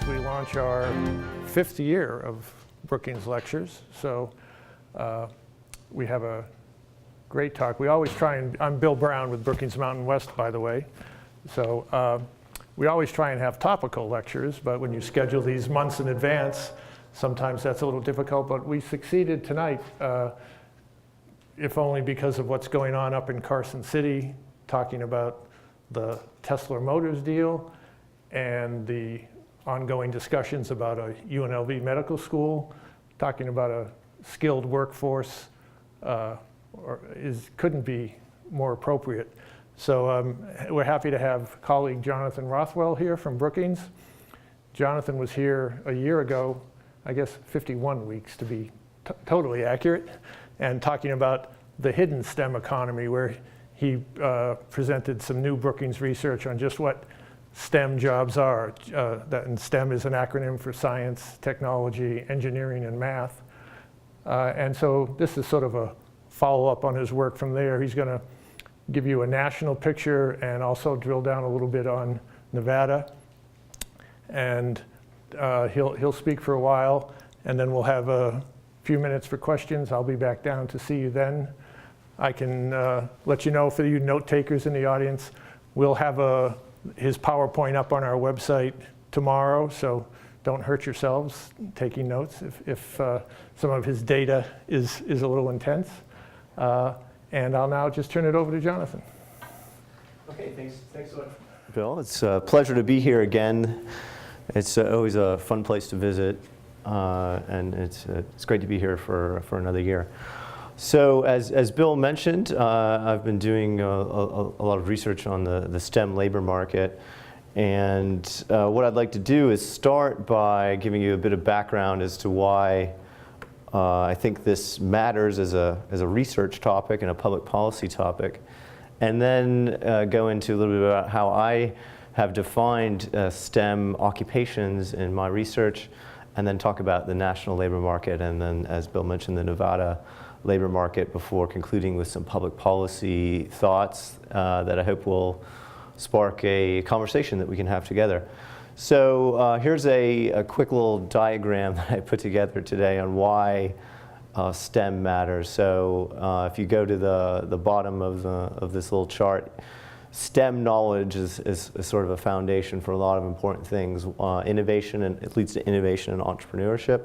we launch our 5th year of Brookings lectures. So we have a great talk. We always try and, I'm Bill Brown with Brookings Mountain West, by the way. So we always try and have topical lectures, but when you schedule these months in advance, sometimes that's a little difficult. But we succeeded tonight, if only because of what's going on up in Carson City, talking about the Tesla Motors deal and the ongoing discussions about a UNLV medical school, talking about a skilled workforce, couldn't be more appropriate. So we're happy to have colleague Jonathan Rothwell here from Brookings. Jonathan was here a year ago, I guess 51 weeks to be totally accurate, and talking about the hidden STEM economy, where he presented some new Brookings research on just what STEM jobs are. And STEM is an acronym for science, technology, engineering, and math. And so this is sort of a follow-up on his work from there. He's going to give you a national picture and also drill down a little bit on Nevada. And he'll speak for a while, and then we'll have a few minutes for questions. I'll be back down to see you then. I can let you know, for you note takers in the audience, we'll have his PowerPoint up on our website tomorrow, so don't hurt yourselves taking notes if some of his data is a little intense. And I'll now just turn it over to Jonathan. Okay, thanks so much, Bill. It's a pleasure to be here again. It's always a fun place to visit, and it's great to be here for another year. So as Bill mentioned, I've been doing a lot of research on the STEM labor market. And what I'd like to do is start by giving you a bit of background as to why I think this matters as a research topic and a public policy topic. And then go into a little bit about how I have defined STEM occupations in my research, and then talk about the national labor market, and then, as Bill mentioned, the Nevada labor market, before concluding with some public policy thoughts that I hope will spark a conversation that we can have together. So here's a quick little diagram that I put together today on why STEM matters. So if you go to the bottom of this little chart, STEM knowledge is sort of a foundation for a lot of important things. Innovation, and it leads to innovation and entrepreneurship.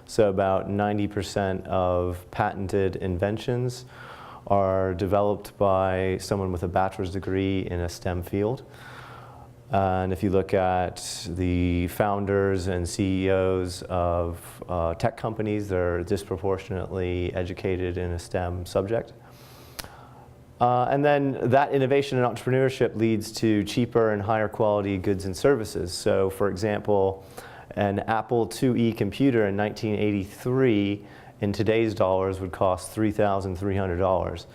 So about 90% of patented inventions are developed by someone with a bachelor's degree in a STEM field. And if you look at the founders and CEOs of tech companies, they're disproportionately educated in a STEM subject. And then that innovation and entrepreneurship leads to cheaper and higher quality goods and services. So for example, an Apple IIe computer in 1983 in today's dollars would cost $3,300. Of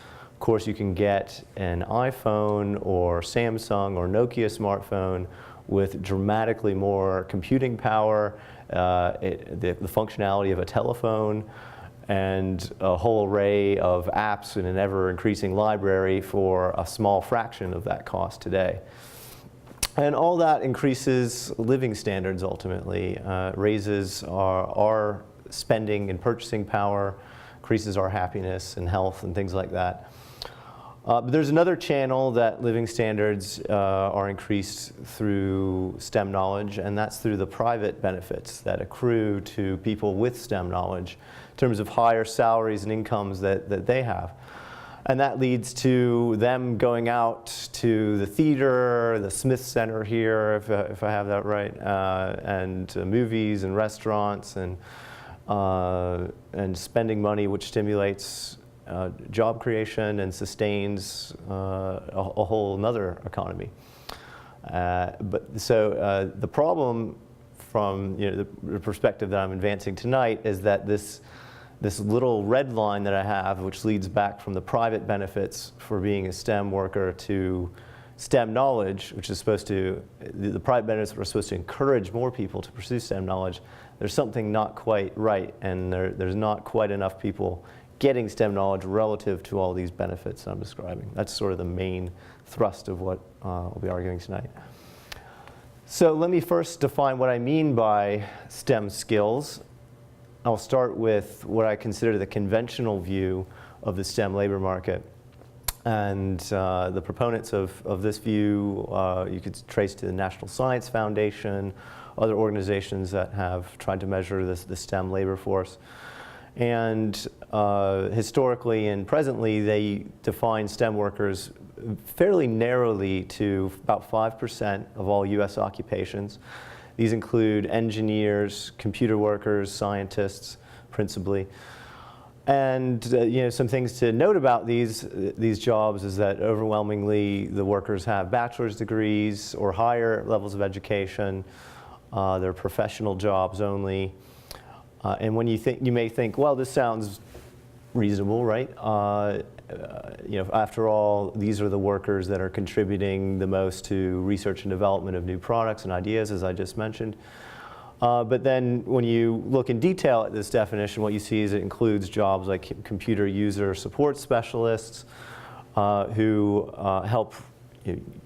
course, you can get an iPhone or Samsung or Nokia smartphone with dramatically more computing power, the functionality of a telephone, and a whole array of apps in an ever-increasing library for a small fraction of that cost today. And all that increases living standards ultimately, raises our spending and purchasing power, increases our happiness and health and things like that. But there's another channel that living standards are increased through STEM knowledge, and that's through the private benefits that accrue to people with STEM knowledge in terms of higher salaries and incomes that they have. And that leads to them going out to the theater, the Smith Center here, if I have that right, and movies and restaurants, and spending money, which stimulates job creation and sustains a whole nother economy. So the problem from the perspective that I'm advancing tonight is that this little red line that I have, which leads back from the private benefits for being a STEM worker to STEM knowledge, which is supposed to, the private benefits are supposed to encourage more people to pursue STEM knowledge. There's something not quite right, and there's not quite enough people getting STEM knowledge relative to all these benefits I'm describing. That's sort of the main thrust of what we'll be arguing tonight. So let me first define what I mean by STEM skills. I'll start with what I consider the conventional view of the STEM labor market. And the proponents of this view you could trace to the National Science Foundation, other organizations that have tried to measure the STEM labor force. And historically and presently, they define STEM workers fairly narrowly to about 5% of all US occupations. These include engineers, computer workers, scientists, principally. And some things to note about these jobs is that overwhelmingly the workers have bachelor's degrees or higher levels of education. They're professional jobs only. And when you may think, well, this sounds reasonable, right? After all, these are the workers that are contributing the most to research and development of new products and ideas, as I just mentioned. But then when you look in detail at this definition, what you see is it includes jobs like computer user support specialists who help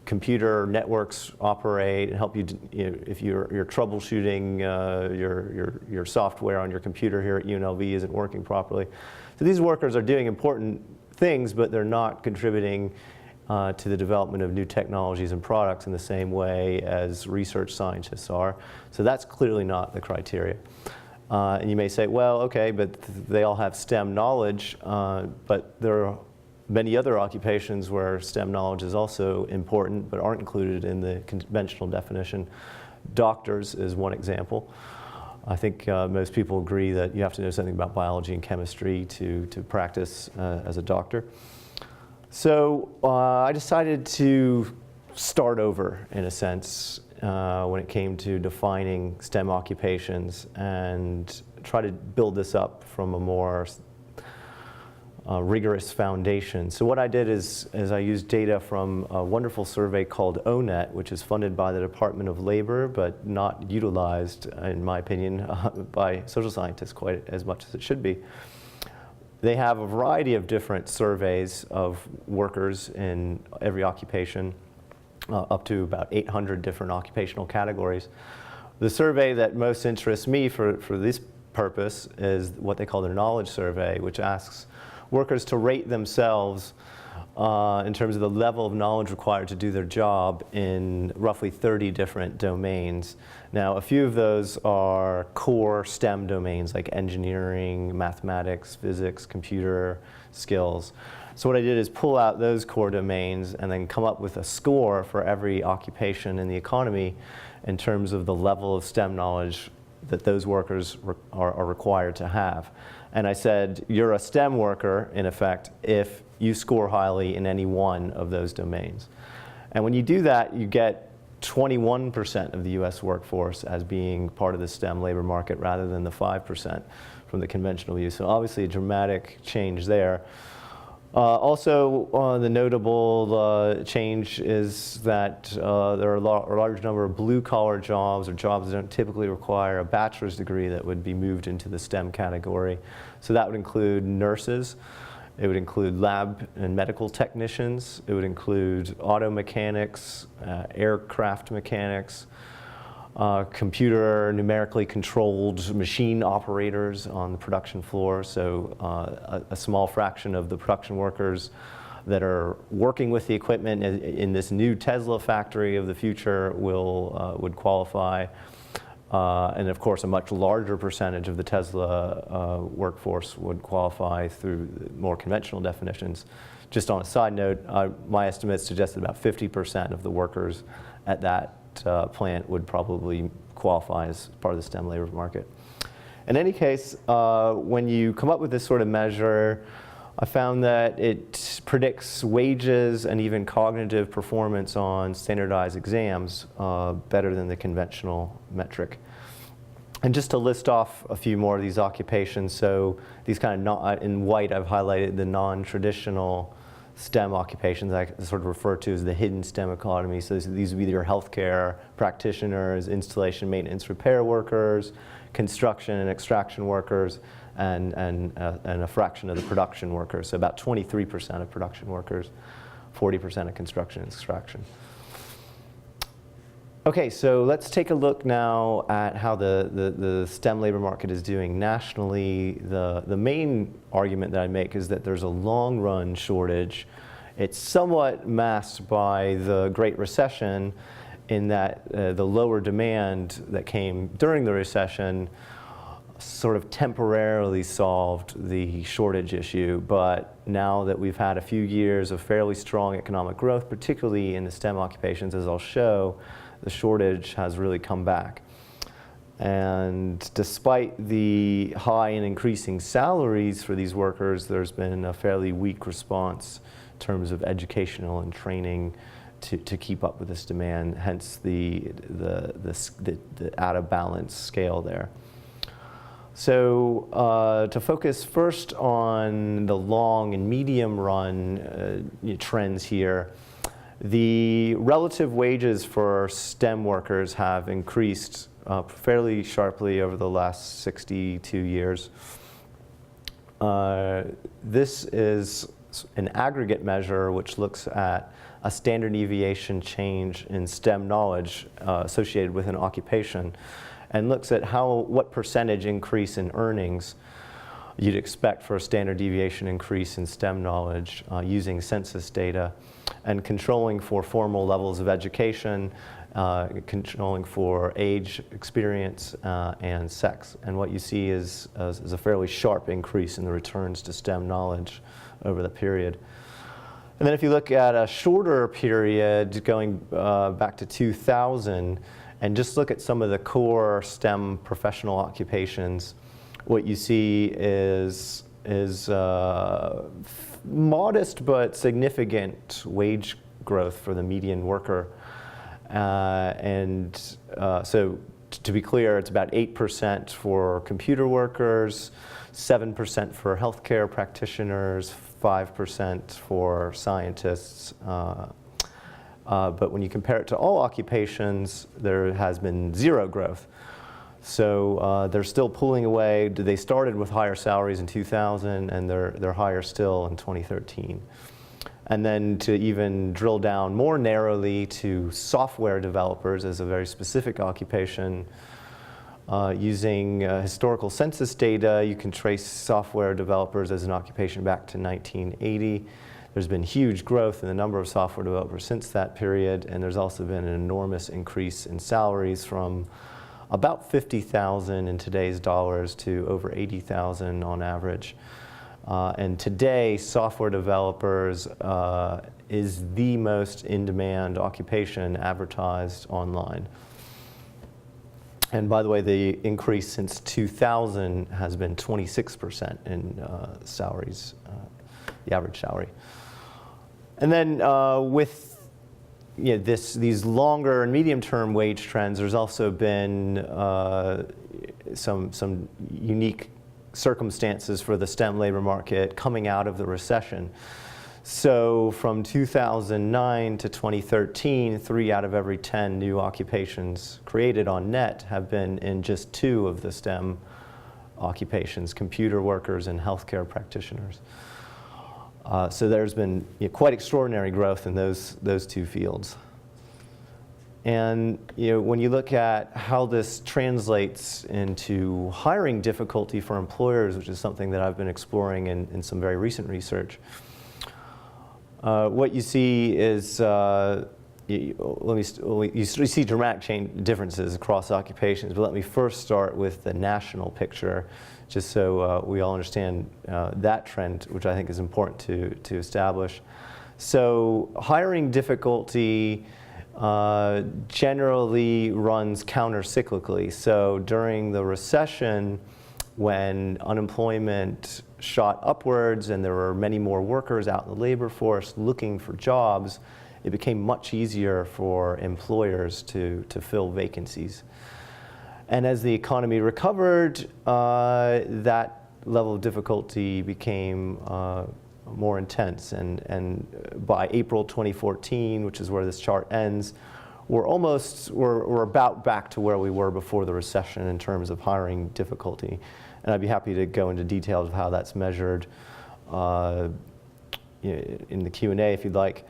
computer networks operate and help you, if you're troubleshooting your software on your computer here at UNLV isn't working properly. So these workers are doing important things, but they're not contributing to the development of new technologies and products in the same way as research scientists are. So that's clearly not the criteria. And you may say, well, okay, but they all have STEM knowledge, but there are many other occupations where STEM knowledge is also important, but aren't included in the conventional definition. Doctors is one example. I think most people agree that you have to know something about biology and chemistry to practice as a doctor. So I decided to start over, in a sense, when it came to defining STEM occupations and try to build this up from a more rigorous foundation. So what I did is I used data from a wonderful survey called ONET, which is funded by the Department of Labor, but not utilized, in my opinion, by social scientists quite as much as it should be. They have a variety of different surveys of workers in every occupation, up to about 800 different occupational categories. The survey that most interests me for this purpose is what they call their knowledge survey, which asks workers to rate themselves in terms of the level of knowledge required to do their job in roughly 30 different domains. Now, a few of those are core STEM domains like engineering, mathematics, physics, computer skills. So what I did is pull out those core domains and then come up with a score for every occupation in the economy in terms of the level of STEM knowledge that those workers are required to have. And I said, you're a STEM worker, in effect, if you score highly in any one of those domains. And when you do that, you get 21% of the US workforce as being part of the STEM labor market rather than the 5% from the conventional view. So obviously a dramatic change there. Also, the notable change is that there are a large number of blue-collar jobs or jobs that don't typically require a bachelor's degree that would be moved into the STEM category. So that would include nurses. It would include lab and medical technicians. It would include auto mechanics, aircraft mechanics, computer numerically controlled machine operators on the production floor. So a small fraction of the production workers that are working with the equipment in this new Tesla factory of the future would qualify. And of course, a much larger percentage of the Tesla workforce would qualify through more conventional definitions. Just on a side note, my estimates suggest that about 50% of the workers at that plant would probably qualify as part of the STEM labor market. In any case, when you come up with this sort of measure, I found that it predicts wages and even cognitive performance on standardized exams better than the conventional metric. And just to list off a few more of these occupations, so these kind of, in white I've highlighted the non-traditional STEM occupations I sort of refer to as the hidden STEM economy. So these would be your healthcare practitioners, installation, maintenance, repair workers, construction and extraction workers, and a fraction of the production workers. So about 23% of production workers, 40% of construction and extraction. Okay, so let's take a look now at how the STEM labor market is doing nationally. The main argument that I make is that there's a long-run shortage. It's somewhat masked by the Great Recession in that the lower demand that came during the recession sort of temporarily solved the shortage issue, but now that we've had a few years of fairly strong economic growth, particularly in the STEM occupations, as I'll show, the shortage has really come back. And despite the high and increasing salaries for these workers, there's been a fairly weak response in terms of educational and training to keep up with this demand, hence the out of balance scale there. So to focus first on the long and medium run trends here, the relative wages for STEM workers have increased fairly sharply over the last 62 years. This is an aggregate measure which looks at a standard deviation change in STEM knowledge associated with an occupation, and looks at what percentage increase in earnings you'd expect for a standard deviation increase in STEM knowledge using census data, and controlling for formal levels of education, controlling for age, experience, and sex. And what you see is a fairly sharp increase in the returns to STEM knowledge over the period. And then if you look at a shorter period, going back to 2000, and just look at some of the core STEM professional occupations, what you see is modest but significant wage growth for the median worker. So to be clear, it's about 8% for computer workers, 7% for healthcare practitioners, 5% for scientists. But when you compare it to all occupations, there has been zero growth. So they're still pulling away. They started with higher salaries in 2000, and they're higher still in 2013. And then to even drill down more narrowly to software developers as a very specific occupation, using historical census data, you can trace software developers as an occupation back to 1980. There's been huge growth in the number of software developers since that period, and there's also been an enormous increase in salaries from about 50,000 in today's dollars to over 80,000 on average. And today, software developers is the most in-demand occupation advertised online. And by the way, the increase since 2000 has been 26% in salaries, the average salary. And then with these longer and medium-term wage trends, there's also been some unique circumstances for the STEM labor market coming out of the recession. So from 2009 to 2013, 3 out of every 10 new occupations created on net have been in just 2 of the STEM occupations, computer workers and healthcare practitioners. So there's been quite extraordinary growth in those 2 fields. And when you look at how this translates into hiring difficulty for employers, which is something that I've been exploring in some very recent research, what you see is you see dramatic differences across occupations, but let me first start with the national picture, just so we all understand that trend, which I think is important to establish. So hiring difficulty generally runs counter-cyclically. So during the recession, when unemployment shot upwards and there were many more workers out in the labor force looking for jobs, it became much easier for employers to fill vacancies. And as the economy recovered, that level of difficulty became more intense. And by April 2014, which is where this chart ends, we're about back to where we were before the recession in terms of hiring difficulty. And I'd be happy to go into details of how that's measured in the Q&A if you'd like.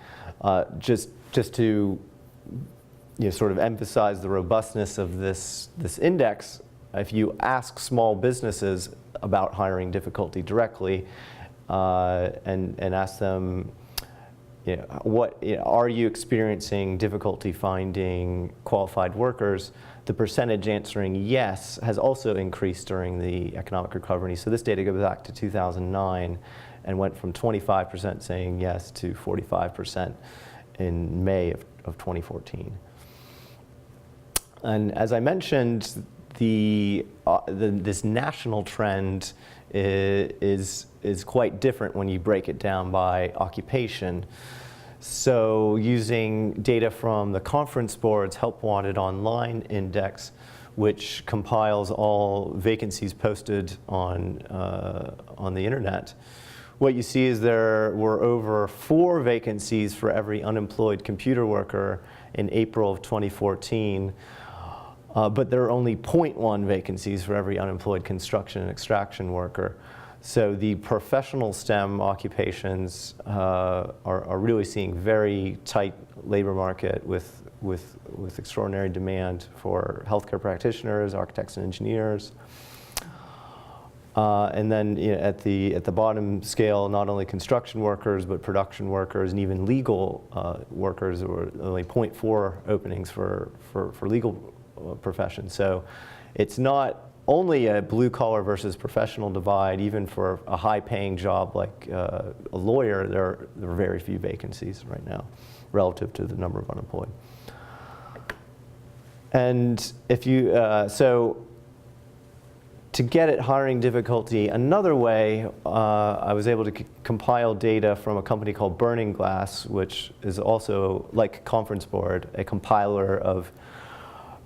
Just to sort of emphasize the robustness of this index, if you ask small businesses about hiring difficulty directly and ask them, are you experiencing difficulty finding qualified workers? The percentage answering yes has also increased during the economic recovery. So this data goes back to 2009 and went from 25% saying yes to 45% in May of 2014. And as I mentioned, this national trend is quite different when you break it down by occupation. So using data from the Conference Board's Help Wanted Online Index, which compiles all vacancies posted on the internet, what you see is there were over 4 vacancies for every unemployed computer worker in April of 2014. But there are only 0.1 vacancies for every unemployed construction and extraction worker. So the professional STEM occupations are really seeing very tight labor market with extraordinary demand for healthcare practitioners, architects and engineers. And then at the bottom scale, not only construction workers, but production workers and even legal workers. There were only 0.4 openings for legal profession. So it's not only a blue-collar versus professional divide. Even for a high-paying job like a lawyer, there are very few vacancies right now relative to the number of unemployed. And if you, to get at hiring difficulty another way, I was able to compile data from a company called Burning Glass, which is also, like Conference Board, a compiler of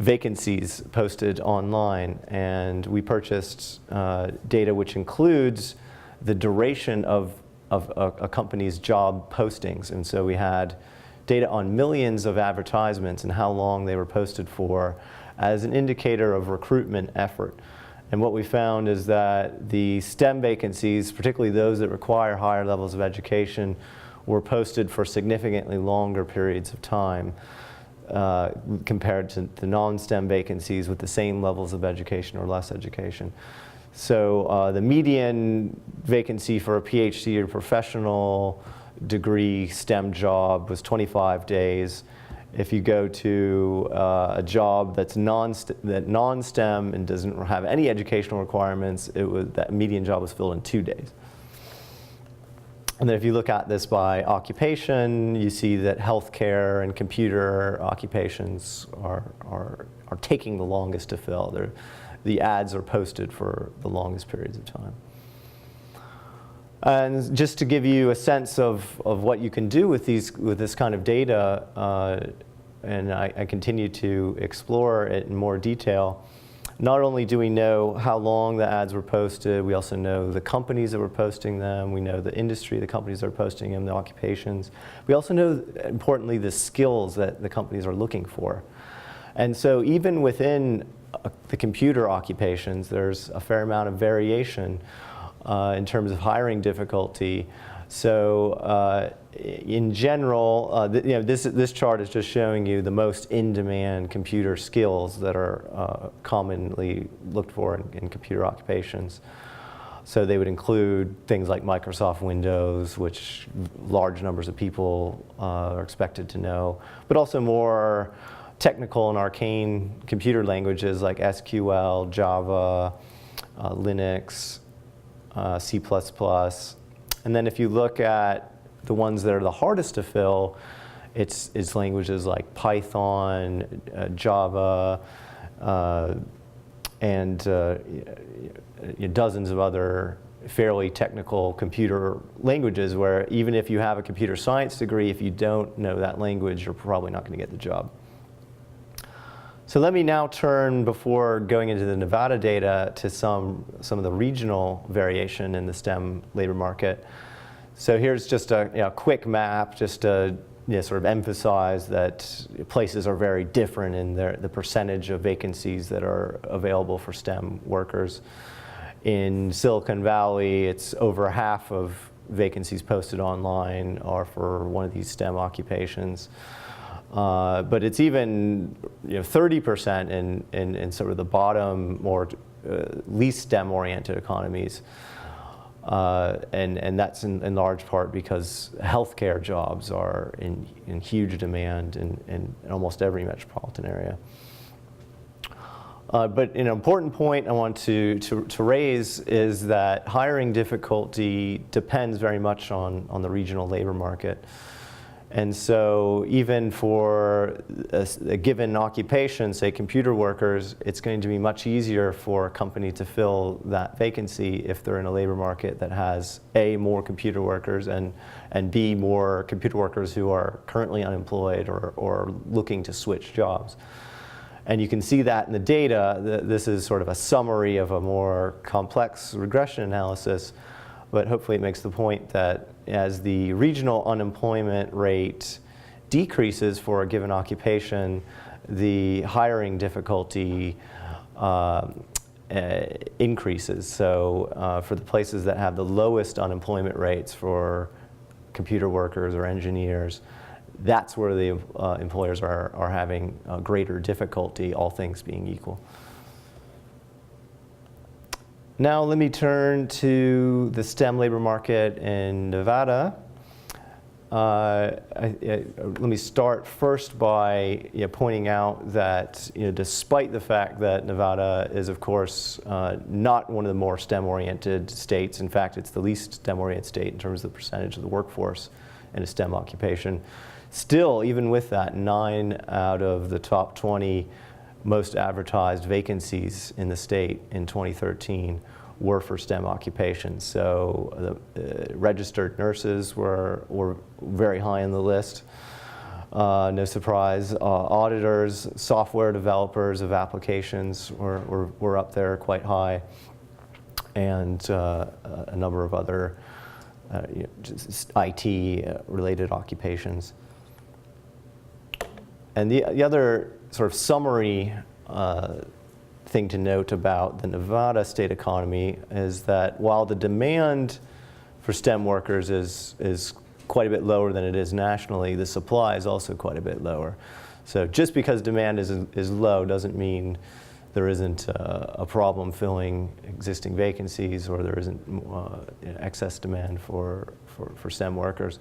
vacancies posted online. And we purchased data which includes the duration of a company's job postings. And so we had data on millions of advertisements and how long they were posted for as an indicator of recruitment effort. And what we found is that the STEM vacancies, particularly those that require higher levels of education, were posted for significantly longer periods of time compared to the non-STEM vacancies with the same levels of education or less education. So the median vacancy for a PhD or professional degree STEM job was 25 days. If you go to a job that's non-STEM and doesn't have any educational requirements, that median job was filled in 2 days. And then if you look at this by occupation, you see that healthcare and computer occupations are taking the longest to fill. The ads are posted for the longest periods of time. And just to give you a sense of what you can do with this kind of data, and I continue to explore it in more detail, not only do we know how long the ads were posted, we also know the companies that were posting them, we know the industry, the companies that are posting them, the occupations. We also know, importantly, the skills that the companies are looking for. And so even within the computer occupations, there's a fair amount of variation in terms of hiring difficulty. So in general, this chart is just showing you the most in-demand computer skills that are commonly looked for in computer occupations. So they would include things like Microsoft Windows, which large numbers of people are expected to know, but also more technical and arcane computer languages like SQL, Java, Linux, C++. And then if you look at the ones that are the hardest to fill, it's languages like Python, Java, and dozens of other fairly technical computer languages where even if you have a computer science degree, if you don't know that language, you're probably not going to get the job. So let me now turn, before going into the Nevada data, to some of the regional variation in the STEM labor market. So here's just a quick map, just to sort of emphasize that places are very different in the percentage of vacancies that are available for STEM workers. In Silicon Valley, it's over half of vacancies posted online are for one of these STEM occupations. But it's even 30% in sort of the bottom, more least STEM-oriented economies. And that's in large part because healthcare jobs are in huge demand in almost every metropolitan area. But an important point I want to raise is that hiring difficulty depends very much on the regional labor market. And so even for a given occupation, say computer workers, it's going to be much easier for a company to fill that vacancy if they're in a labor market that has A, more computer workers, and B, more computer workers who are currently unemployed or looking to switch jobs. And you can see that in the data. This is sort of a summary of a more complex regression analysis, but hopefully it makes the point that as the regional unemployment rate decreases for a given occupation, the hiring difficulty increases. So for the places that have the lowest unemployment rates for computer workers or engineers, that's where the employers are having greater difficulty, all things being equal. Now let me turn to the STEM labor market in Nevada. Let me start first by pointing out that despite the fact that Nevada is, of course, not one of the more STEM-oriented states, in fact, it's the least STEM-oriented state in terms of the percentage of the workforce in a STEM occupation. Still, even with that, 9 out of the top 20 most advertised vacancies in the state in 2013 were for STEM occupations. So the registered nurses were very high on the list. No surprise. Auditors, software developers of applications were up there quite high, and a number of other just IT-related occupations. And the other sort of summary thing to note about the Nevada state economy is that while the demand for STEM workers is quite a bit lower than it is nationally, the supply is also quite a bit lower. So just because demand is low doesn't mean there isn't a problem filling existing vacancies, or there isn't excess demand for STEM workers.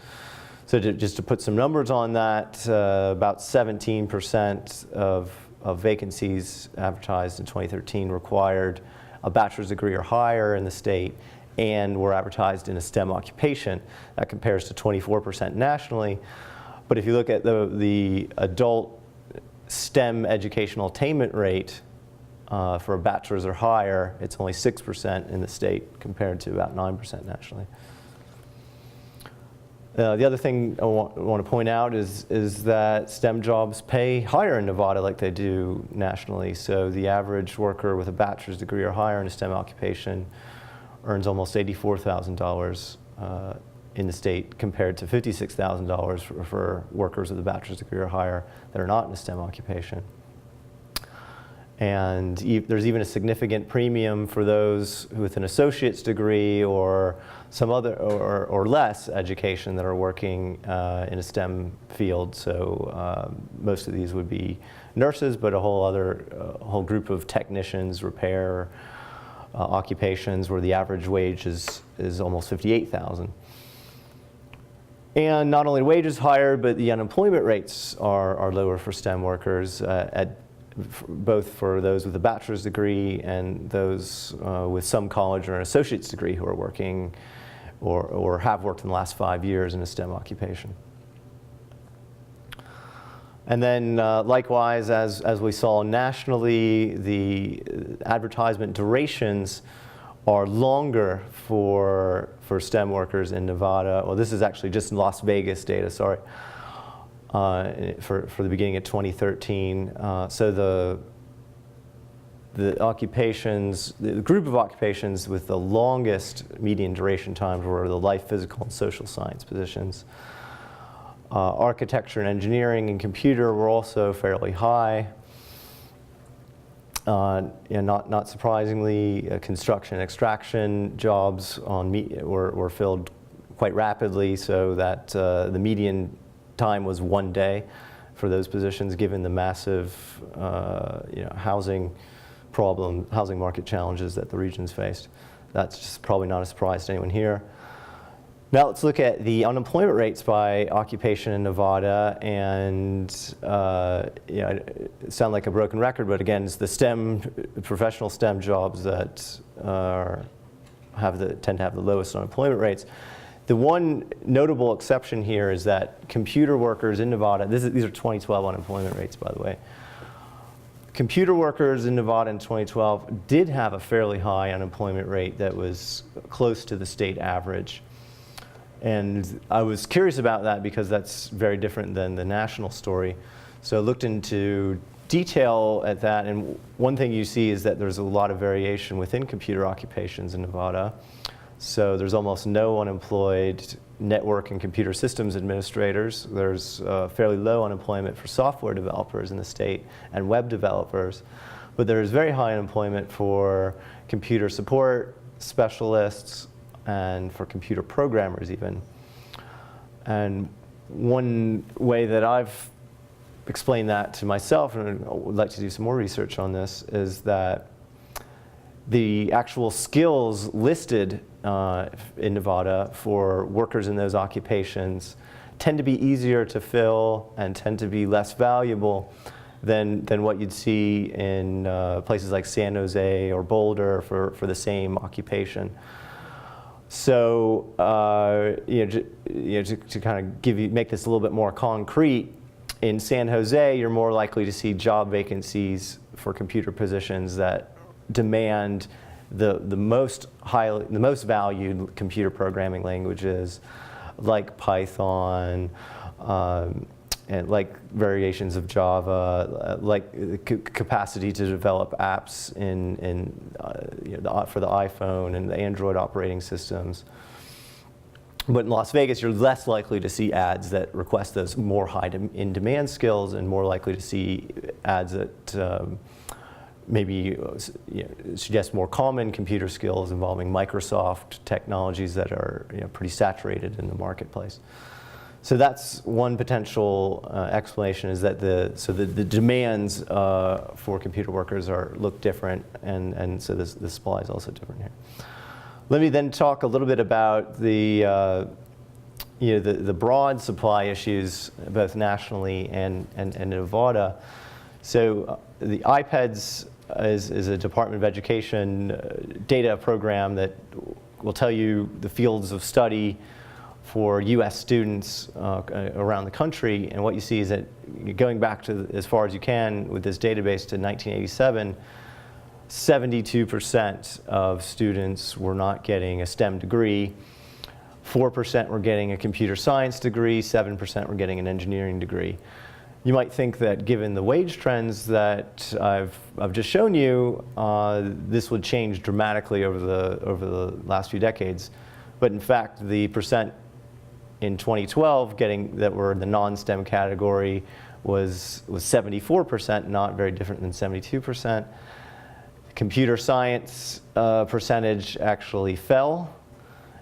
So just to put some numbers on that, about 17% of vacancies advertised in 2013 required a bachelor's degree or higher in the state and were advertised in a STEM occupation. That compares to 24% nationally. But if you look at the adult STEM educational attainment rate for a bachelor's or higher, it's only 6% in the state compared to about 9% nationally. The other thing I want to point out is that STEM jobs pay higher in Nevada like they do nationally. So the average worker with a bachelor's degree or higher in a STEM occupation earns almost $84,000 in the state, compared to $56,000 for workers with a bachelor's degree or higher that are not in a STEM occupation. And there's even a significant premium for those with an associate's degree or some other or less education that are working in a STEM field. So most of these would be nurses, but a whole group of technicians, repair occupations where the average wage is almost $58,000. And not only wages higher, but the unemployment rates are lower for STEM workers both for those with a bachelor's degree and those with some college or an associate's degree who are working or have worked in the last 5 years in a STEM occupation. And then likewise, as we saw nationally, the advertisement durations are longer for STEM workers in Nevada. Well, this is actually just Las Vegas data, sorry. For the beginning of 2013. So the occupations, the group of occupations with the longest median duration times were the life, physical, and social science positions. Architecture and engineering and computer were also fairly high. And not surprisingly, construction and extraction jobs were filled quite rapidly, so that the median time was 1 day for those positions, given the massive housing market challenges that the region's faced. That's just probably not a surprise to anyone here. Now let's look at the unemployment rates by occupation in Nevada, and it sounds like a broken record, but again, it's the professional STEM jobs that tend to have the lowest unemployment rates. The one notable exception here is that computer workers in Nevada, these are 2012 unemployment rates, by the way. Computer workers in Nevada in 2012 did have a fairly high unemployment rate that was close to the state average. And I was curious about that because that's very different than the national story. So I looked into detail at that, and one thing you see is that there's a lot of variation within computer occupations in Nevada. So there's almost no unemployed network and computer systems administrators. There's fairly low unemployment for software developers in the state and web developers. But there's very high unemployment for computer support specialists and for computer programmers even. And one way that I've explained that to myself, and I would like to do some more research on this, is that the actual skills listed in Nevada for workers in those occupations tend to be easier to fill and tend to be less valuable than what you'd see in places like San Jose or Boulder for the same occupation. So to kind of make this a little bit more concrete, in San Jose, you're more likely to see job vacancies for computer positions that demand the most valued computer programming languages, like Python, and like variations of Java, like capacity to develop apps for the iPhone and the Android operating systems. But in Las Vegas, you're less likely to see ads that request those more in-demand skills, and more likely to see ads that maybe suggest more common computer skills involving Microsoft technologies that are pretty saturated in the marketplace. So that's one potential explanation, is that the demands for computer workers look different, and so the supply is also different here. Let me then talk a little bit about the broad supply issues, both nationally and in Nevada. So the IPEDS is a Department of Education data program that will tell you the fields of study for US students around the country. And what you see is that, going back to as far as you can with this database to 1987, 72% of students were not getting a STEM degree, 4% were getting a computer science degree, 7% were getting an engineering degree. You might think that given the wage trends that I've just shown you, this would change dramatically over the last few decades. But in fact, the percent in 2012 that were in the non-STEM category was 74%, not very different than 72%. Computer science percentage actually fell,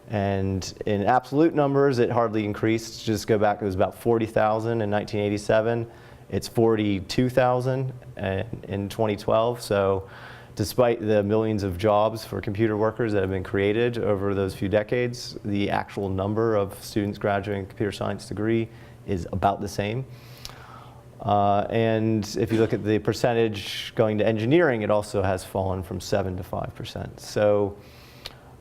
and in absolute numbers it hardly increased. Just go back, it was about 40,000 in 1987. It's 42,000 in 2012. So despite the millions of jobs for computer workers that have been created over those few decades, the actual number of students graduating a computer science degree is about the same. And if you look at the percentage going to engineering, it also has fallen from 7% to 5%. So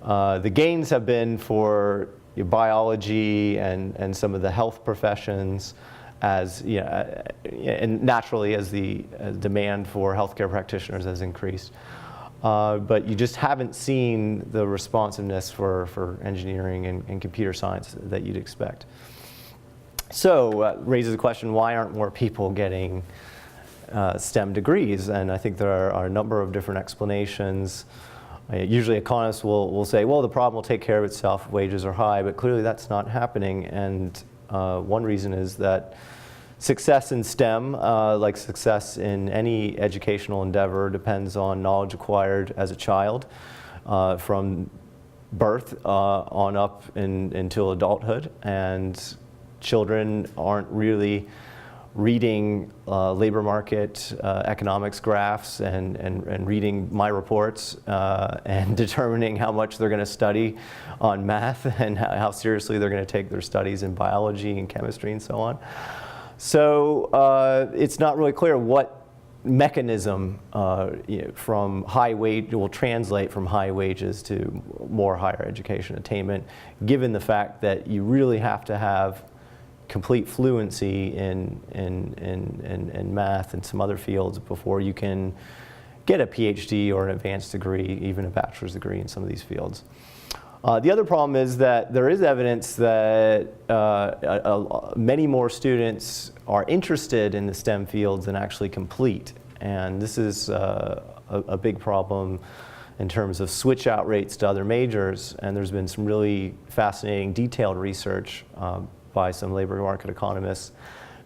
the gains have been for biology and some of the health professions, and naturally as the demand for healthcare practitioners has increased. But you just haven't seen the responsiveness for engineering and computer science that you'd expect. So raises the question, why aren't more people getting STEM degrees? And I think there are a number of different explanations. Usually economists will say, well, the problem will take care of itself, wages are high, but clearly that's not happening. And one reason is that success in STEM, like success in any educational endeavor, depends on knowledge acquired as a child from birth on up until adulthood. And children aren't really reading labor market economics graphs and reading my reports and determining how much they're going to study on math and how seriously they're going to take their studies in biology and chemistry and so on. So it's not really clear what mechanism from high wage will translate from high wages to more higher education attainment, given the fact that you really have to have complete fluency in math and some other fields before you can get a PhD or an advanced degree, even a bachelor's degree in some of these fields. The other problem is that there is evidence that many more students are interested in the STEM fields than actually complete. And this is a big problem in terms of switch out rates to other majors. And there's been some really fascinating detailed research by some labor market economists.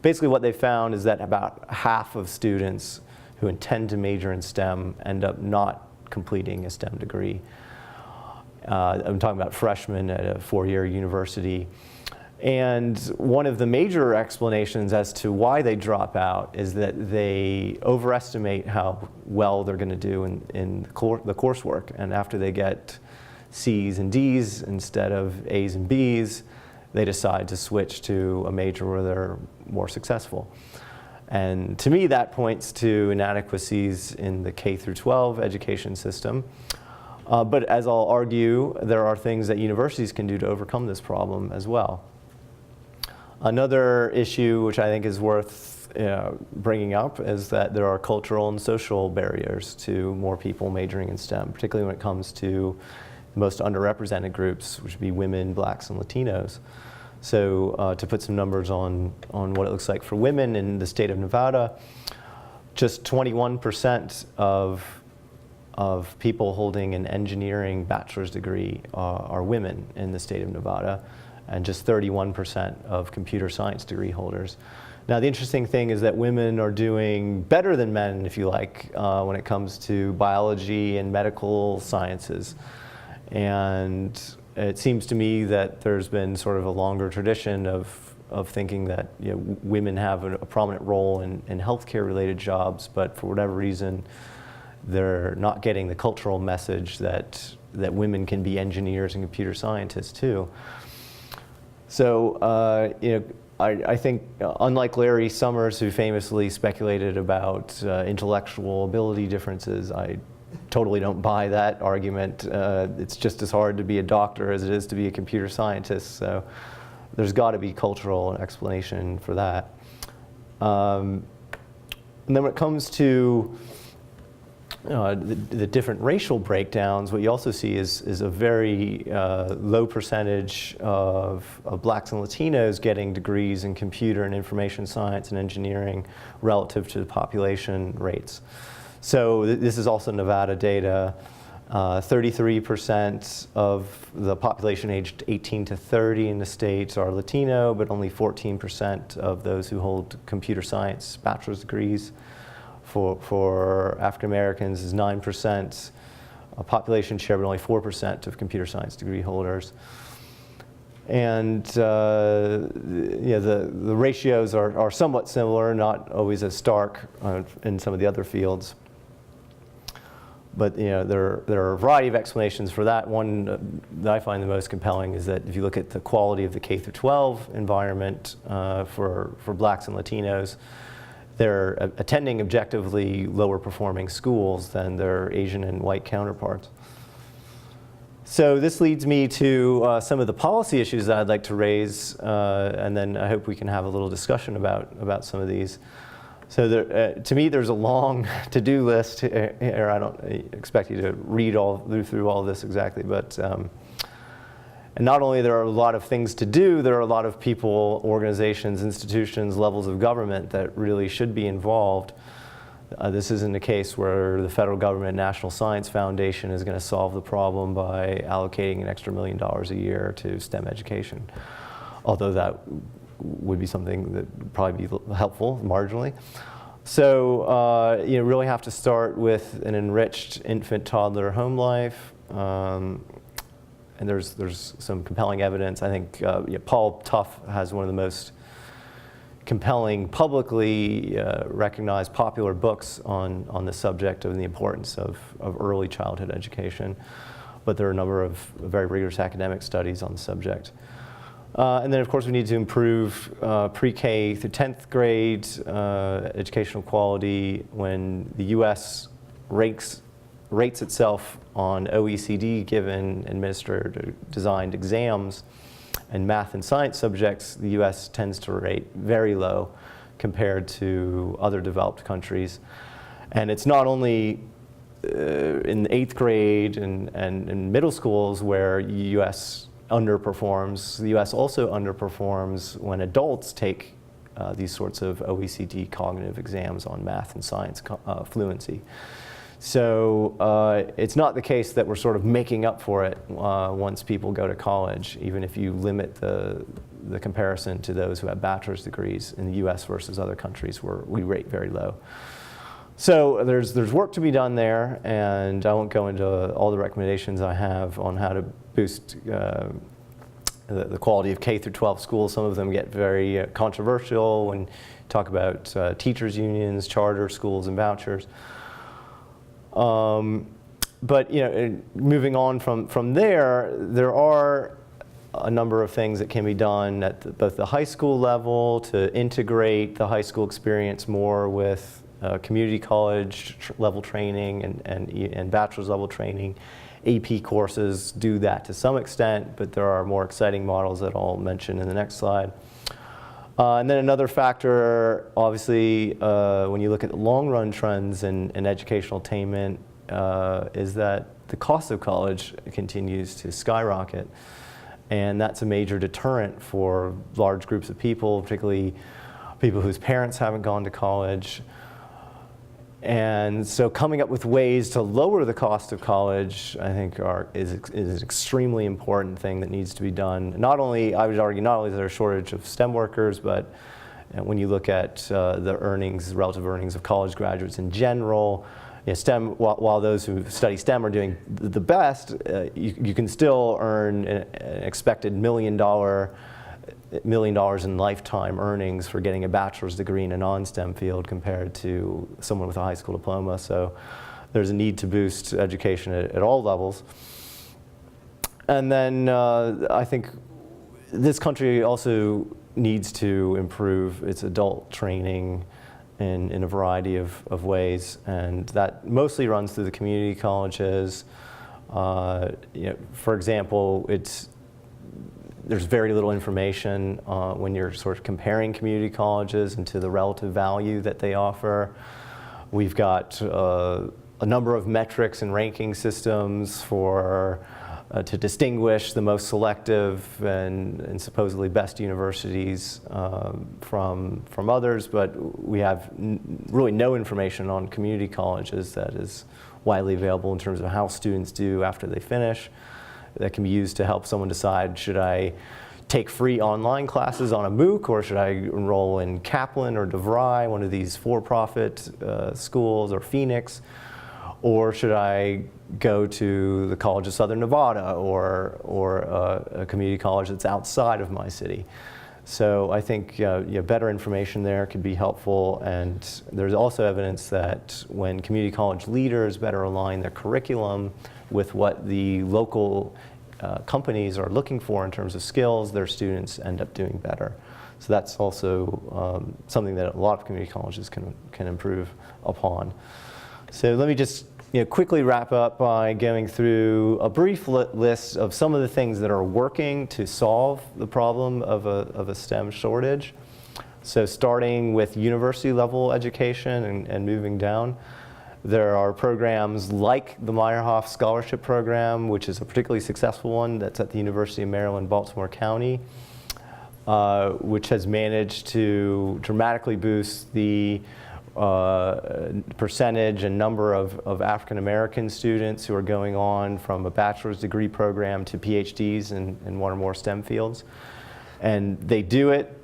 Basically what they found is that about half of students who intend to major in STEM end up not completing a STEM degree. I'm talking about freshmen at a four-year university. And one of the major explanations as to why they drop out is that they overestimate how well they're going to do in the coursework. And after they get C's and D's instead of A's and B's, they decide to switch to a major where they're more successful. And to me, that points to inadequacies in the K through 12 education system. But as I'll argue, there are things that universities can do to overcome this problem as well. Another issue which I think is worth bringing up is that there are cultural and social barriers to more people majoring in STEM, particularly when it comes to the most underrepresented groups, which would be women, blacks, and Latinos. So to put some numbers on what it looks like for women in the state of Nevada, just 21% of people holding an engineering bachelor's degree are women in the state of Nevada, and just 31% of computer science degree holders. Now the interesting thing is that women are doing better than men, if you like, when it comes to biology and medical sciences. And it seems to me that there's been sort of a longer tradition of thinking that women have a prominent role in healthcare related jobs, but for whatever reason, they're not getting the cultural message that women can be engineers and computer scientists too. So I think unlike Larry Summers, who famously speculated about intellectual ability differences, I totally don't buy that argument. It's just as hard to be a doctor as it is to be a computer scientist. So there's got to be cultural explanation for that. And then when it comes to the different racial breakdowns, what you also see is a very low percentage of blacks and Latinos getting degrees in computer and information science and engineering relative to the population rates. So this is also Nevada data. 33% of the population aged 18 to 30 in the state are Latino, but only 14% of those who hold computer science bachelor's degrees. For African Americans is 9%, a population share, but only 4% of computer science degree holders. And the ratios are somewhat similar, not always as stark in some of the other fields. But there are a variety of explanations for that. One that I find the most compelling is that if you look at the quality of the K through 12 environment for blacks and Latinos, they're attending objectively lower performing schools than their Asian and white counterparts. So this leads me to some of the policy issues that I'd like to raise, and then I hope we can have a little discussion about some of these. So there, to me, there's a long to-do list here. I don't expect you to read through all of this exactly, but and not only there are a lot of things to do, there are a lot of people, organizations, institutions, levels of government that really should be involved. This isn't a case where the federal government National Science Foundation is going to solve the problem by allocating an extra $1 million a year to STEM education, although that would be something that would probably be helpful marginally. So you really have to start with an enriched infant, toddler home life. And there's some compelling evidence. I think Paul Tough has one of the most compelling, publicly recognized popular books on the subject of the importance of early childhood education. But there are a number of very rigorous academic studies on the subject. And then, of course, we need to improve pre-K through 10th grade educational quality. When the U.S. rates itself on OECD given administered designed exams and math and science subjects, the U.S. tends to rate very low compared to other developed countries. And it's not only in 8th grade and in middle schools where the U.S. underperforms. The U.S. also underperforms when adults take these sorts of OECD cognitive exams on math and science fluency. So it's not the case that we're sort of making up for it once people go to college, even if you limit the comparison to those who have bachelor's degrees in the U.S. versus other countries where we rate very low. So there's work to be done there, and I won't go into all the recommendations I have on how to boost the quality of K through 12 schools. Some of them get very controversial when you talk about teachers' unions, charter schools, and vouchers. But moving on from there, there are a number of things that can be done at both the high school level to integrate the high school experience more with community college level training and bachelor's level training. AP courses do that to some extent, but there are more exciting models that I'll mention in the next slide. And then another factor, obviously, when you look at the long run trends in educational attainment, is that the cost of college continues to skyrocket. And that's a major deterrent for large groups of people, particularly people whose parents haven't gone to college. And so coming up with ways to lower the cost of college, I think is an extremely important thing that needs to be done. Not only, I would argue, not only is there a shortage of STEM workers, but when you look at the relative earnings of college graduates in general, STEM, while those who study STEM are doing the best, you can still earn an expected $1 million in lifetime earnings for getting a bachelor's degree in a non-STEM field compared to someone with a high school diploma. So there's a need to boost education at all levels. And then I think this country also needs to improve its adult training in a variety of ways, and that mostly runs through the community colleges. For example, there's very little information when you're sort of comparing community colleges and to the relative value that they offer. We've got a number of metrics and ranking systems to distinguish the most selective and supposedly best universities from others, but we have really no information on community colleges that is widely available in terms of how students do after they finish. That can be used to help someone decide, should I take free online classes on a MOOC, or should I enroll in Kaplan or DeVry, one of these for-profit schools, or Phoenix, or should I go to the College of Southern Nevada or a community college that's outside of my city? So I think better information there could be helpful, and there's also evidence that when community college leaders better align their curriculum with what the local companies are looking for in terms of skills, their students end up doing better. So that's also something that a lot of community colleges can improve upon. So let me just quickly wrap up by going through a brief list of some of the things that are working to solve the problem of a STEM shortage. So starting with university level education and moving down, there are programs like the Meyerhoff Scholarship Program, which is a particularly successful one that's at the University of Maryland, Baltimore County, which has managed to dramatically boost the percentage and number of African American students who are going on from a bachelor's degree program to PhDs in one or more STEM fields. And they do it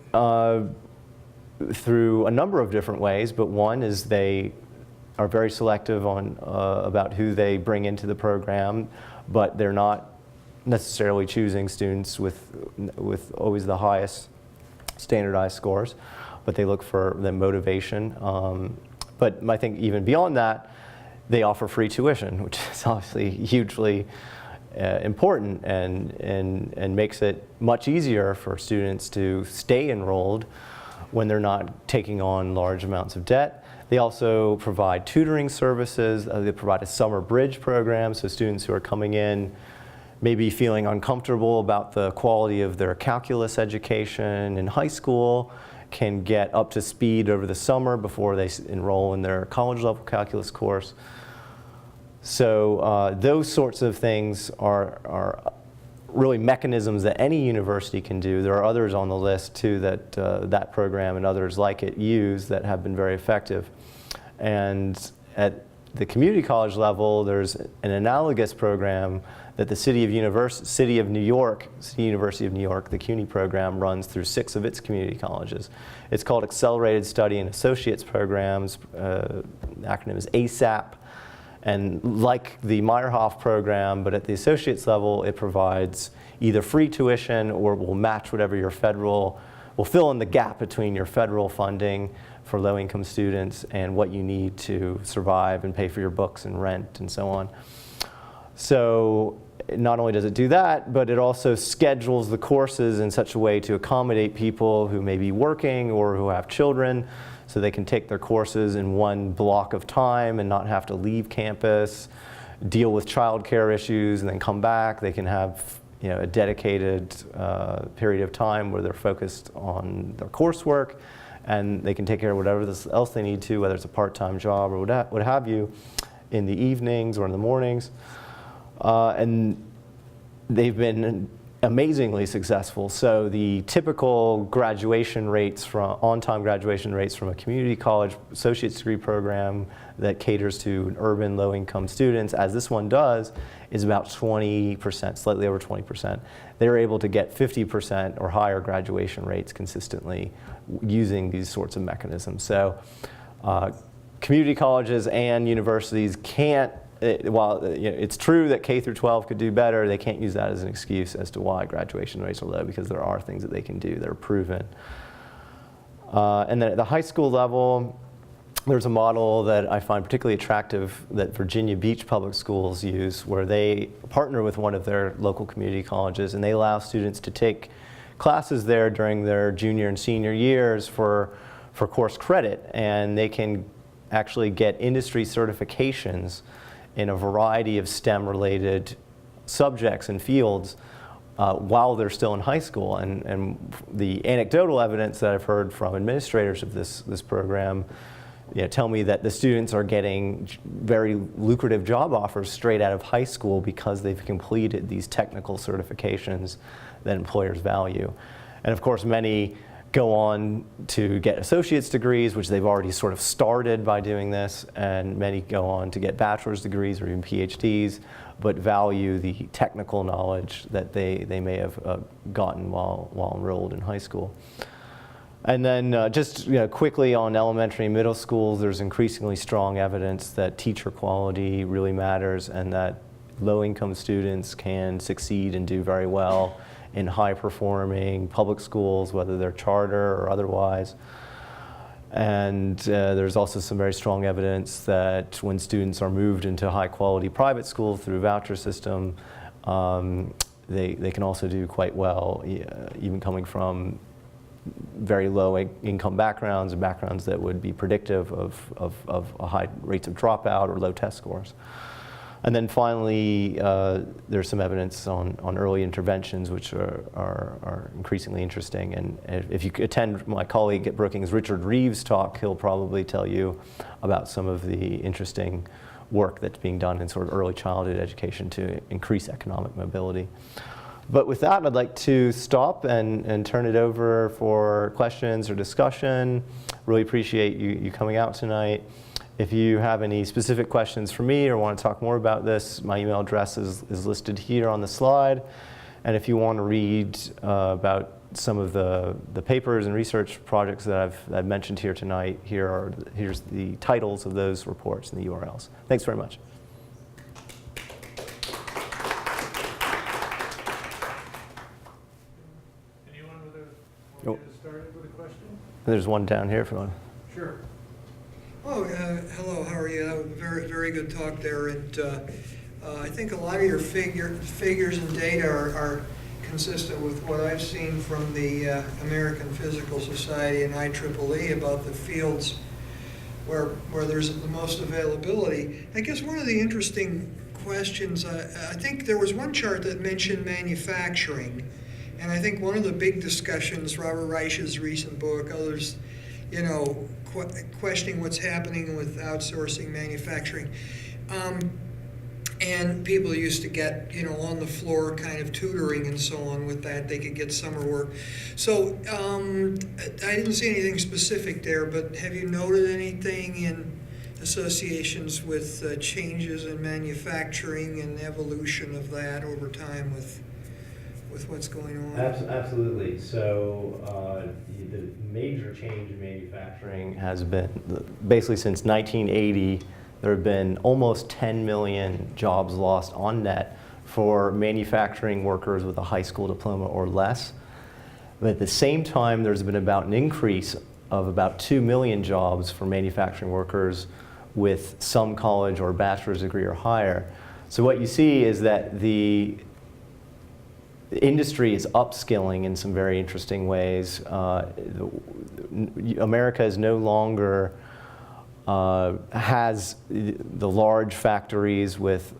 through a number of different ways, but one is they are very selective on about who they bring into the program, but they're not necessarily choosing students with always the highest standardized scores. but they look for the motivation. But I think even beyond that, they offer free tuition, which is obviously hugely important and makes it much easier for students to stay enrolled when they're not taking on large amounts of debt. They also provide tutoring services. They provide a summer bridge program, so students who are coming in maybe feeling uncomfortable about the quality of their calculus education in high school can get up to speed over the summer before they enroll in their college level calculus course. So those sorts of things are really mechanisms that any university can do. There are others on the list too that that program and others like it use that have been very effective. And at the community college level, there's an analogous program that the City of New York, University of New York, the CUNY program runs through 6 of its community colleges. It's called Accelerated Study and Associates Programs. The acronym is ASAP. And like the Meyerhoff program, but at the associates level, it provides either free tuition or will match whatever your federal, will fill in the gap between your federal funding for low-income students and what you need to survive and pay for your books and rent and so on. So not only does it do that, but it also schedules the courses in such a way to accommodate people who may be working or who have children, so they can take their courses in one block of time and not have to leave campus, deal with childcare issues, and then come back. They can have a dedicated period of time where they're focused on their coursework, and they can take care of whatever else they need to, whether it's a part-time job or what have you, in the evenings or in the mornings. And they've been amazingly successful. So the typical graduation rates on-time graduation rates from a community college associate's degree program that caters to urban low-income students, as this one does, is about 20%, slightly over 20%. They're able to get 50% or higher graduation rates consistently using these sorts of mechanisms. So community colleges and universities can't, while it's true that K through 12 could do better, they can't use that as an excuse as to why graduation rates are low, because there are things that they can do that are proven. And then at the high school level, there's a model that I find particularly attractive that Virginia Beach Public Schools use, where they partner with one of their local community colleges and they allow students to take classes there during their junior and senior years for course credit, and they can actually get industry certifications in a variety of STEM-related subjects and fields while they're still in high school. And the anecdotal evidence that I've heard from administrators of this program tell me that the students are getting very lucrative job offers straight out of high school because they've completed these technical certifications that employers value. And of course, many go on to get associate's degrees, which they've already sort of started by doing this, and many go on to get bachelor's degrees or even PhDs, but value the technical knowledge that they may have gotten while enrolled in high school. And then just quickly on elementary and middle schools, there's increasingly strong evidence that teacher quality really matters and that low-income students can succeed and do very well in high-performing public schools, whether they're charter or otherwise. And there's also some very strong evidence that when students are moved into high-quality private schools through voucher system, they can also do quite well, even coming from very low income backgrounds and backgrounds that would be predictive of high rates of dropout or low test scores. And then finally, there's some evidence on early interventions, which are increasingly interesting. And if you attend my colleague at Brookings, Richard Reeves' talk, he'll probably tell you about some of the interesting work that's being done in sort of early childhood education to increase economic mobility. But with that, I'd like to stop and turn it over for questions or discussion. Really appreciate you coming out tonight. If you have any specific questions for me or want to talk more about this, my email address is listed here on the slide. And if you want to read about some of the papers and research projects that I've mentioned here tonight, here's the titles of those reports and the URLs. Thanks very much. Want me to get started with a question? There's one down here if you want. Sure. Oh, hello, how are you? That was a very, very good talk there. And I think a lot of your figures and data are consistent with what I've seen from the American Physical Society and IEEE about the fields where there's the most availability. I guess one of the interesting questions, I think there was one chart that mentioned manufacturing. And I think one of the big discussions, Robert Reich's recent book, others, you know, questioning what's happening with outsourcing manufacturing. And people used to get, you know, on the floor kind of tutoring and so on with that. They could get summer work. So I didn't see anything specific there, but have you noted anything in associations with changes in manufacturing and evolution of that over time with what's going on? Absolutely. So the major change in manufacturing has been, basically since 1980, there have been almost 10 million jobs lost on net for manufacturing workers with a high school diploma or less. But at the same time, there's been about an increase of about 2 million jobs for manufacturing workers with some college or bachelor's degree or higher. So what you see is that the industry is upskilling in some very interesting ways. America is no longer has the large factories with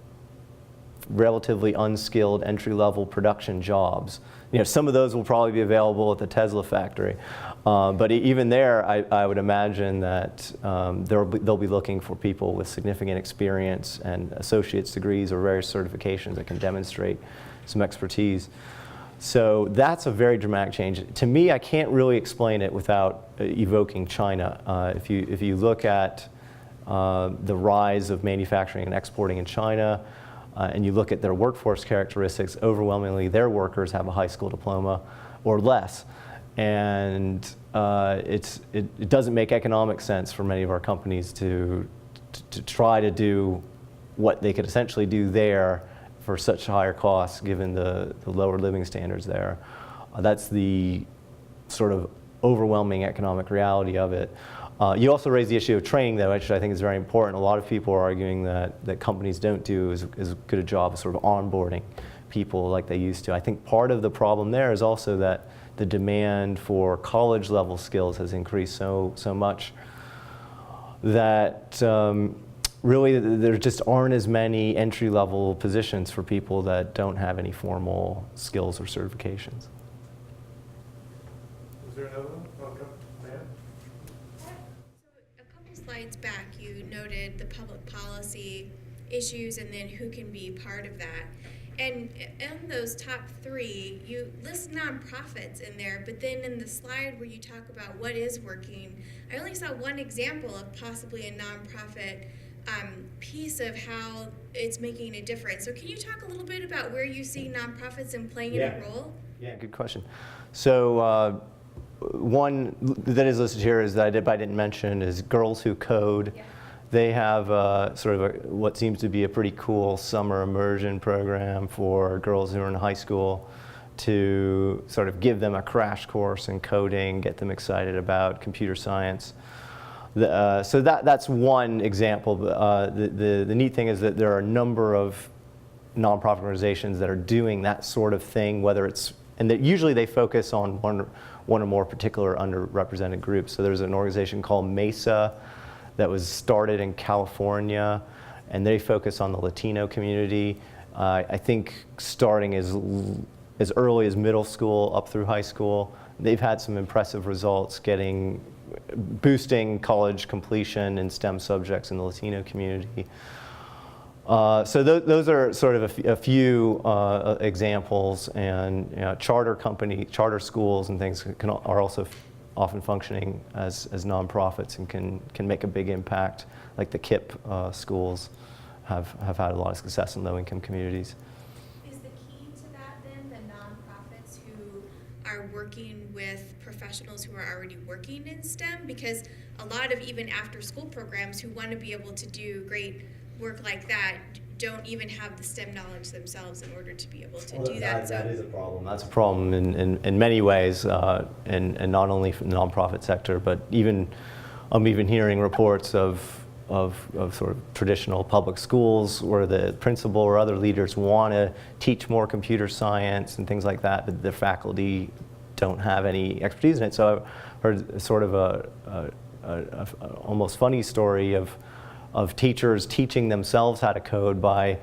relatively unskilled entry-level production jobs. You know, some of those will probably be available at the Tesla factory, but even there, I would imagine that they'll be looking for people with significant experience and associate's degrees or various certifications that can demonstrate some expertise. So that's a very dramatic change. To me, I can't really explain it without evoking China. If you look at the rise of manufacturing and exporting in China, and you look at their workforce characteristics, overwhelmingly their workers have a high school diploma or less. And it doesn't make economic sense for many of our companies to try to do what they could essentially do there for such higher costs given the lower living standards there. That's the sort of overwhelming economic reality of it. You also raise the issue of training, though, which I think is very important. A lot of people are arguing that companies don't do as good a job of sort of onboarding people like they used to. I think part of the problem there is also that the demand for college level skills has increased so much that really there just aren't as many entry level positions for people that don't have any formal skills or certifications. Is there another one? Welcome, ma'am. So a couple slides back, you noted the public policy issues and then who can be part of that. And in those top three, you list nonprofits in there, but then in the slide where you talk about what is working, I only saw one example of possibly a nonprofit piece of how it's making a difference. So can you talk a little bit about where you see nonprofits and playing a role? Yeah, good question. So one that is listed here is that I didn't mention is Girls Who Code. Yeah. They have sort of what seems to be a pretty cool summer immersion program for girls who are in high school to sort of give them a crash course in coding, get them excited about computer science. So that's one example. The neat thing is that there are a number of nonprofit organizations that are doing that sort of thing, whether it's, and that usually they focus on one or more particular underrepresented groups. So there's an organization called MESA that was started in California, and they focus on the Latino community. I think starting as early as middle school up through high school. They've had some impressive results boosting college completion in STEM subjects in the Latino community. So those are sort of a few examples, and charter schools and things are also often functioning as nonprofits and can make a big impact. Like the KIP schools have had a lot of success in low-income communities. Is the key to that then the nonprofits who are working with professionals who are already working in STEM? Because a lot of even after-school programs who want to be able to do great work like that don't even have the STEM knowledge themselves in order to be able to do that. That is a problem. That's a problem in many ways, and not only from the nonprofit sector, but I'm even hearing reports of sort of traditional public schools where the principal or other leaders want to teach more computer science and things like that, but the faculty don't have any expertise in it. So I've heard sort of a almost funny story of teachers teaching themselves how to code by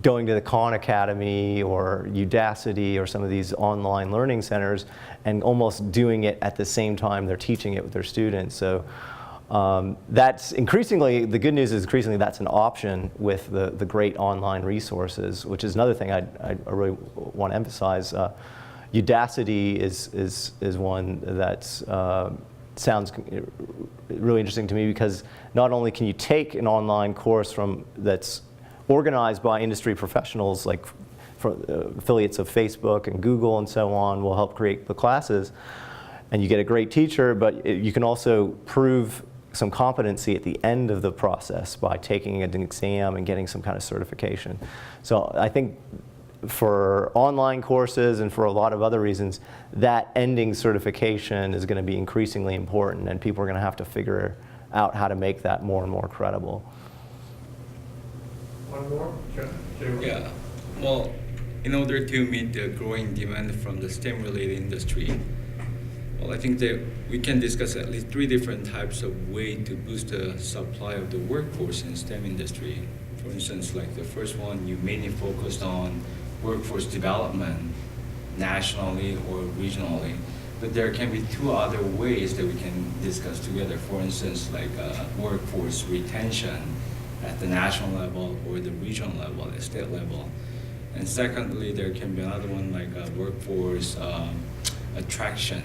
going to the Khan Academy or Udacity or some of these online learning centers and almost doing it at the same time they're teaching it with their students. So that's increasingly, the good news is increasingly that's an option with the great online resources, which is another thing I really want to emphasize. Udacity is one that's sounds really interesting to me, because not only can you take an online course that's organized by industry professionals like affiliates of Facebook and Google and so on will help create the classes, and you get a great teacher, but you can also prove some competency at the end of the process by taking an exam and getting some kind of certification. So I think for online courses and for a lot of other reasons, that ending certification is going to be increasingly important, and people are going to have to figure out how to make that more and more credible. One more? Yeah, well, in order to meet the growing demand from the STEM-related industry, well, I think that we can discuss at least 3 different types of ways to boost the supply of the workforce in STEM industry. For instance, like the first one, you mainly focused on workforce development nationally or regionally. But there can be 2 other ways that we can discuss together. For instance, like workforce retention at the national level or the regional level, the state level. And secondly, there can be another one like workforce attraction.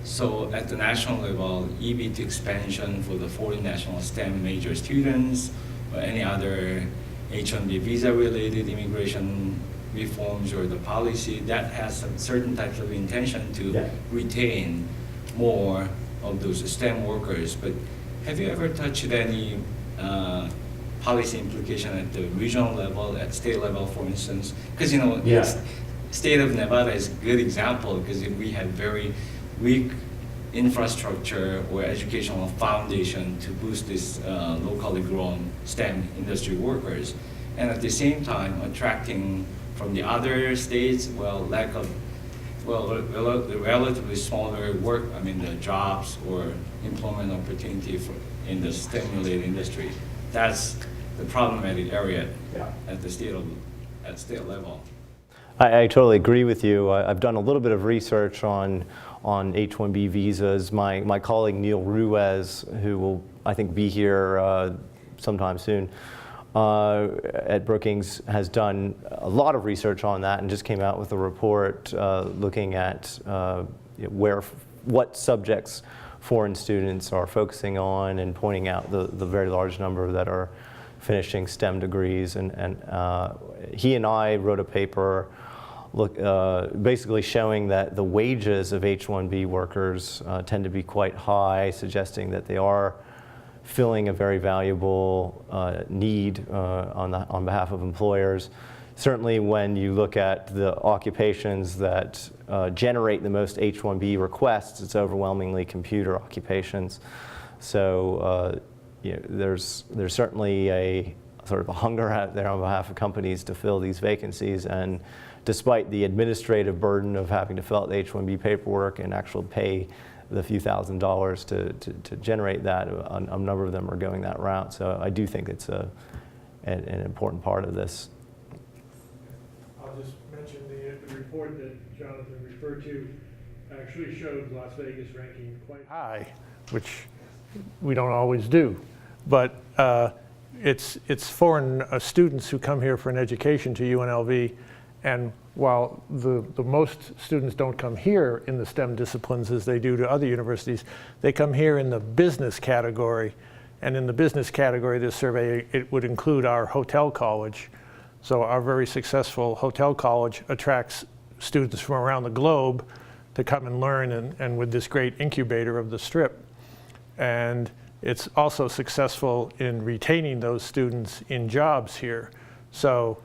So at the national level, EBT expansion for the foreign national STEM major students or any other H-1B visa-related immigration reforms or the policy that has some certain types of intention to retain more of those STEM workers. But have you ever touched any policy implication at the regional level, at state level, for instance? Because state of Nevada is a good example, because we have very weak infrastructure or educational foundation to boost this locally grown STEM industry workers, and at the same time attracting from the other states, the relatively smaller work, the jobs or employment opportunity in the STEM-related industry. That's the problematic area at the state level. I totally agree with you. I've done a little bit of research on H-1B visas. My colleague Neil Ruiz, who will I think be here sometime soon, at Brookings, has done a lot of research on that and just came out with a report looking at what subjects foreign students are focusing on and pointing out the very large number that are finishing STEM degrees. And he and I wrote a paper basically showing that the wages of H-1B workers tend to be quite high, suggesting that they are filling a very valuable need on behalf of employers. Certainly when you look at the occupations that generate the most H-1B requests, it's overwhelmingly computer occupations. So there's certainly a sort of a hunger out there on behalf of companies to fill these vacancies, and despite the administrative burden of having to fill out the H-1B paperwork and actually pay the few $1,000s to generate that, a number of them are going that route. So I do think it's an important part of this. I'll just mention the report that Jonathan referred to actually showed Las Vegas ranking quite high, which we don't always do. But it's foreign students who come here for an education to UNLV, and while the most students don't come here in the STEM disciplines as they do to other universities, they come here in the business category. And in the business category, this survey, it would include our hotel college. So our very successful hotel college attracts students from around the globe to come and learn, and with this great incubator of the Strip. And it's also successful in retaining those students in jobs here. So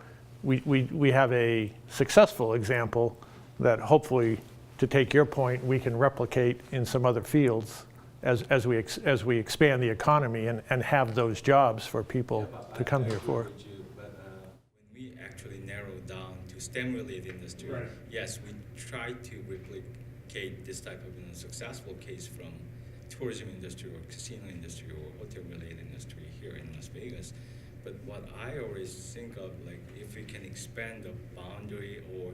we have a successful example that hopefully, to take your point, we can replicate in some other fields as we expand the economy and have those jobs for people to come here for. But when we actually narrow down to STEM-related industry, Right. yes, we try to replicate this type of successful case from tourism industry or casino industry or hotel-related industry here in Las Vegas. But what I always think of, like, if we can expand the boundary or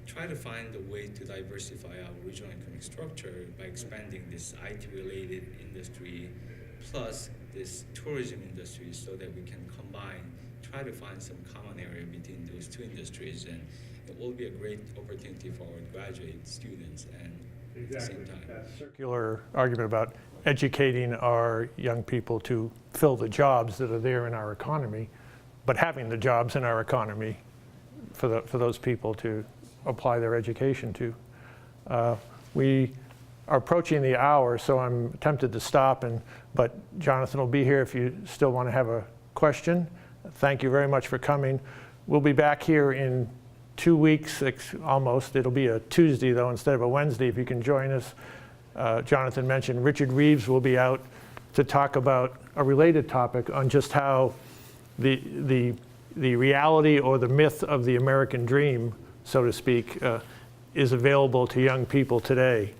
try to find a way to diversify our regional economic structure by expanding this IT-related industry plus this tourism industry so that we can combine, try to find some common area between those two industries, and it will be a great opportunity for our graduate students and at the same time. That circular argument about educating our young people to fill the jobs that are there in our economy, but having the jobs in our economy for those people to apply their education to. We are approaching the hour, so I'm tempted to stop, but Jonathan will be here if you still want to have a question. Thank you very much for coming. We'll be back here in 2 weeks, almost. It'll be a Tuesday, though, instead of a Wednesday, if you can join us. Jonathan mentioned Richard Reeves will be out to talk about a related topic on just how the reality or the myth of the American dream, so to speak, is available to young people today,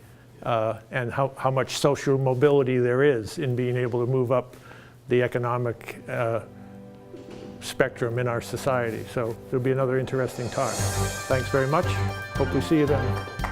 and how much social mobility there is in being able to move up the economic spectrum in our society. So there'll be another interesting talk. Thanks very much. Hope we see you then.